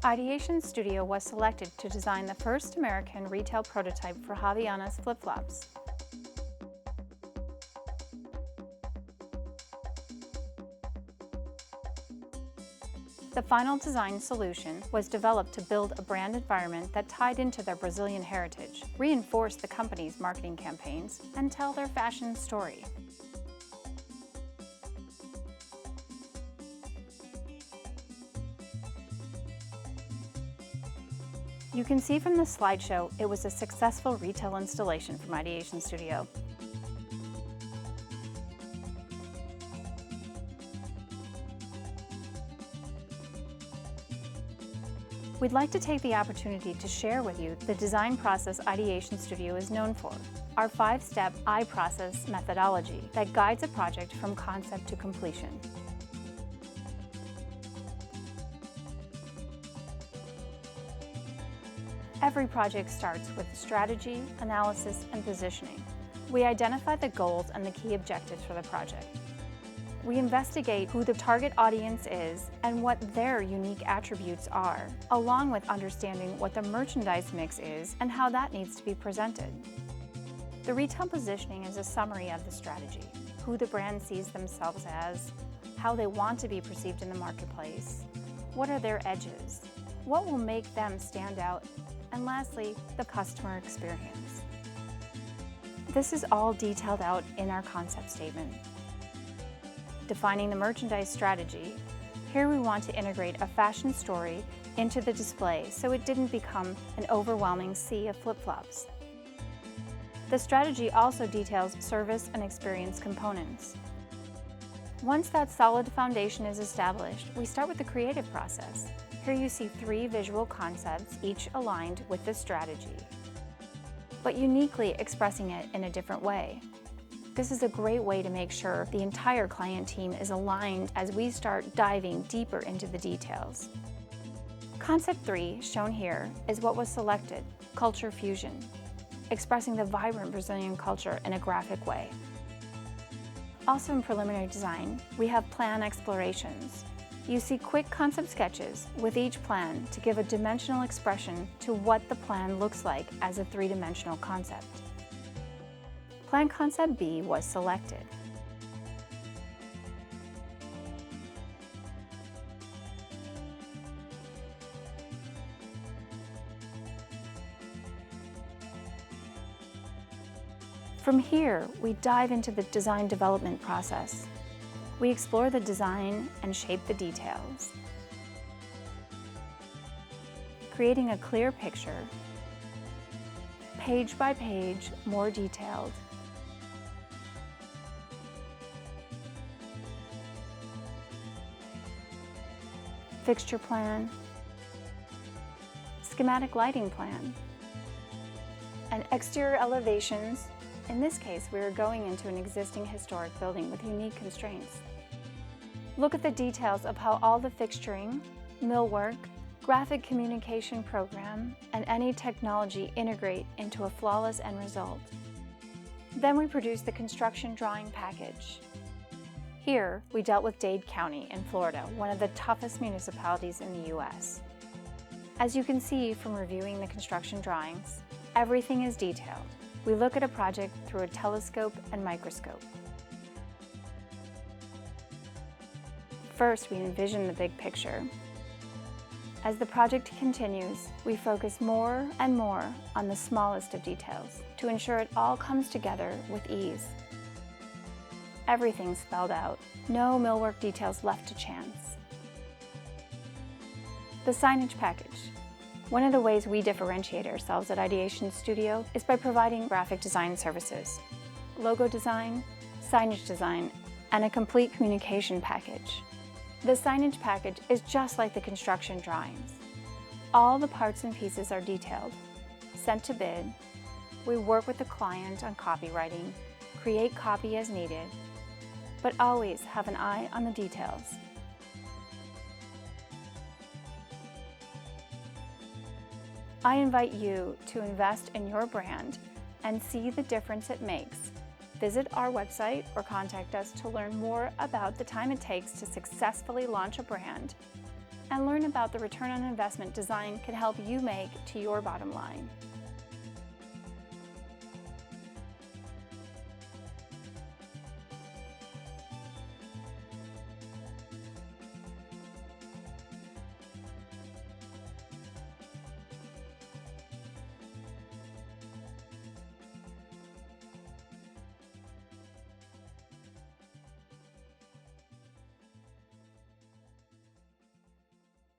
Ideation Studio was selected to design the first American retail prototype for Havaianas flip-flops. The final design solution was developed to build a brand environment that tied into their Brazilian heritage, reinforce the company's marketing campaigns, and tell their fashion story. You can see from the slideshow it was a successful retail installation from Ideation Studio. We'd like to take the opportunity to share with you the design process Ideation Studio is known for, our 5-step I-process methodology that guides a project from concept to completion. Every project starts with strategy, analysis, and positioning. We identify the goals and the key objectives for the project. We investigate who the target audience is and what their unique attributes are, along with understanding what the merchandise mix is and how that needs to be presented. The retail positioning is a summary of the strategy, who the brand sees themselves as, how they want to be perceived in the marketplace, what are their edges, what will make them stand out, and lastly, the customer experience. This is all detailed out in our concept statement. Defining the merchandise strategy, here we want to integrate a fashion story into the display so it didn't become an overwhelming sea of flip-flops. The strategy also details service and experience components. Once that solid foundation is established, we start with the creative process. Here you see 3 visual concepts, each aligned with the strategy, but uniquely expressing it in a different way. This is a great way to make sure the entire client team is aligned as we start diving deeper into the details. Concept 3, shown here, is what was selected, Culture Fusion, expressing the vibrant Brazilian culture in a graphic way. Also in preliminary design, we have plan explorations. You see quick concept sketches with each plan to give a dimensional expression to what the plan looks like as a 3-dimensional concept. Plan Concept B was selected. From here, we dive into the design development process. We explore the design and shape the details, creating a clear picture, page by page, more detailed. Fixture plan, schematic lighting plan, and exterior elevations. In this case, we are going into an existing historic building with unique constraints. Look at the details of how all the fixturing, millwork, graphic communication program, and any technology integrate into a flawless end result. Then we produce the construction drawing package. Here, we dealt with Dade County in Florida, one of the toughest municipalities in the U.S. As you can see from reviewing the construction drawings, everything is detailed. We look at a project through a telescope and microscope. First, we envision the big picture. As the project continues, we focus more and more on the smallest of details to ensure it all comes together with ease. Everything's spelled out, no millwork details left to chance. The signage package. One of the ways we differentiate ourselves at Ideation Studio is by providing graphic design services, logo design, signage design, and a complete communication package. The signage package is just like the construction drawings. All the parts and pieces are detailed, sent to bid. We work with the client on copywriting, create copy as needed, but always have an eye on the details. I invite you to invest in your brand and see the difference it makes. Visit our website or contact us to learn more about the time it takes to successfully launch a brand and learn about the return on investment design could help you make to your bottom line.